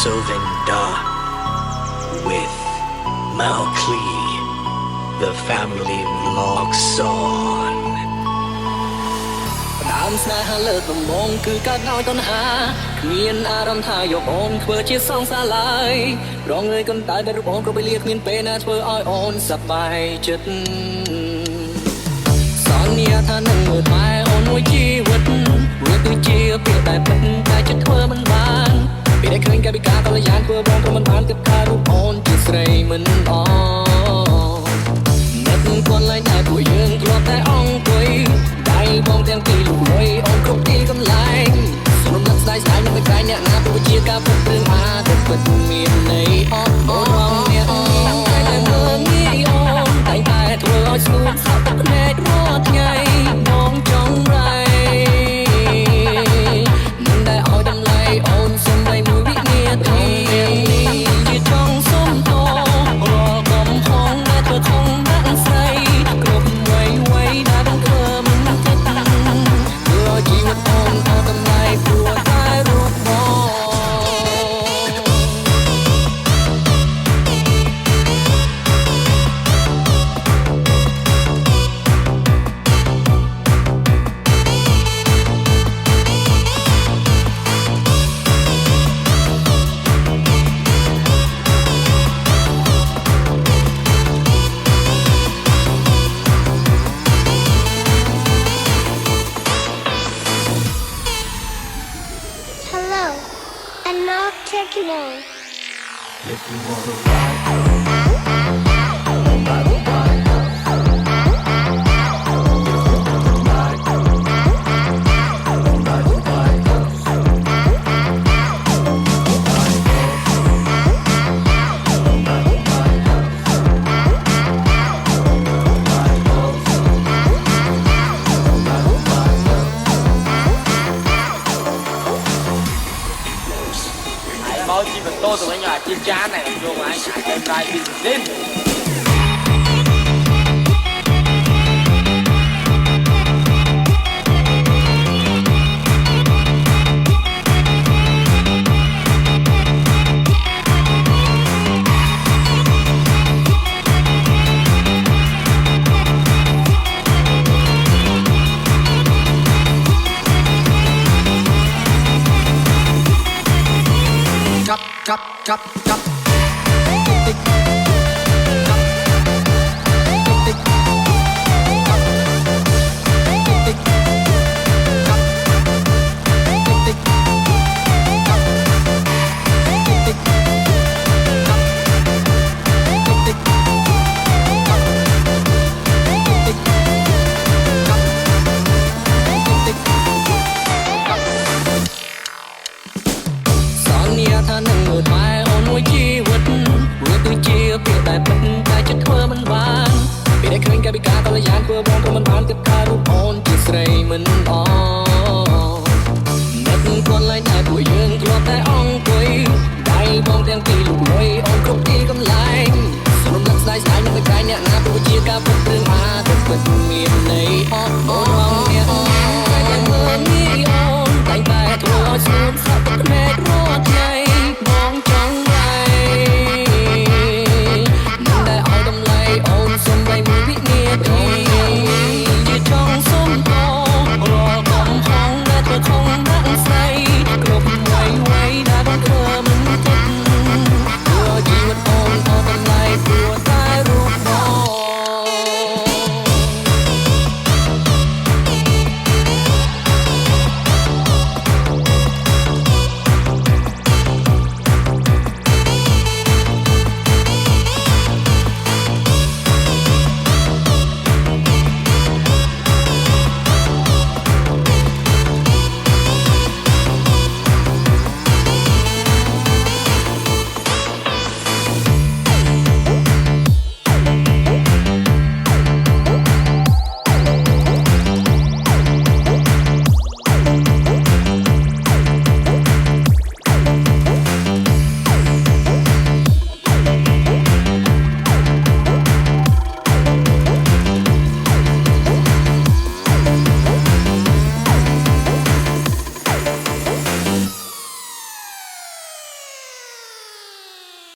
Sylvinda with Malclee, the family vlog song. ដើមស្នេហាលើកដំបងគឺកើតដោយតណ្ហាគ្មានអារម្មណ៍ថាយកអូនធ្វើជាសង្សារឡើយរងើយកន្តើយដែលរូបអូនក៏ពេលលាគ្មានពេលណាធ្វើឲ្យអូនសប្បាយចិត្តសន្យាថានឹងមើលថែអូនមួយជីវិតវាគឺជាពាក្យដែលពិតតែចិត្តធ្វើមិនបានពេលដែលឃើញកាយវិការកល្យានធ្វើបងព្រមមិនបានគិតថារូបអូនជាស្រីមិនអនឹកគាត់ឡើងតែពួកយើងធ្លាប់តែអង្គុយបងទាំងពីរលុយអូនគ្រប់ទីកន្លែងសូមនឹកស្ដាយស្ដាយនឹងមិនក្រែងអ្នកណាព្រោះជាការពិតរឿងអាទឹកពិតមានន័យអូនអ្នកតាំងតែមើលងាយអូនតែតែធ្វើឲ្យស្ងួនសោកទឹកភ្នែករាល់ថ្ងៃបងចង់រៃមិនដែលឲ្យតម្លៃអូនសំដីមួយវិនាទីជាចង់សុំតរាល់កំហុសដែលធ្វើខំដាក់ស្រីគ្រប់វ័យដែលបងធ្វើជីវិតអូនអត់តម្លៃព្រោះតែរូបបង Techno. If you wanna ride, bao chi mà tôi tụi anh là chim chán này làm vô mà anh em rai đi lên Chop, chop. Tick, tick. Chop. Tick, tick. Chop. Tick, tick. Chop. Tick, tick. Chop. Tick, tick. Chop. Tick, tick. Chop. Tick, tick. Chop. Tick, tick. Chop. សន្យាថានឹងមើលថែអូនមួយជីវិតវាគឺជាពាក្យដែលពិតតែចិត្តធ្វើមិនបានពេលដែលឃើញកាយវិការកល្យានធ្វើបងព្រមមិនបានគិតថារូបអូនជាស្រីមិនអនឹកគាត់ឡើងតែពួកយើងធ្លាប់តែអង្គុយដៃបងទាំងពីរលុយអូនគ្រប់ទីកន្លែងសូមនឹកស្ដាយស្ដាយនឹងមិនក្រែងអ្នកណាព្រោះជាការពិតរឿងអាទឹកពិត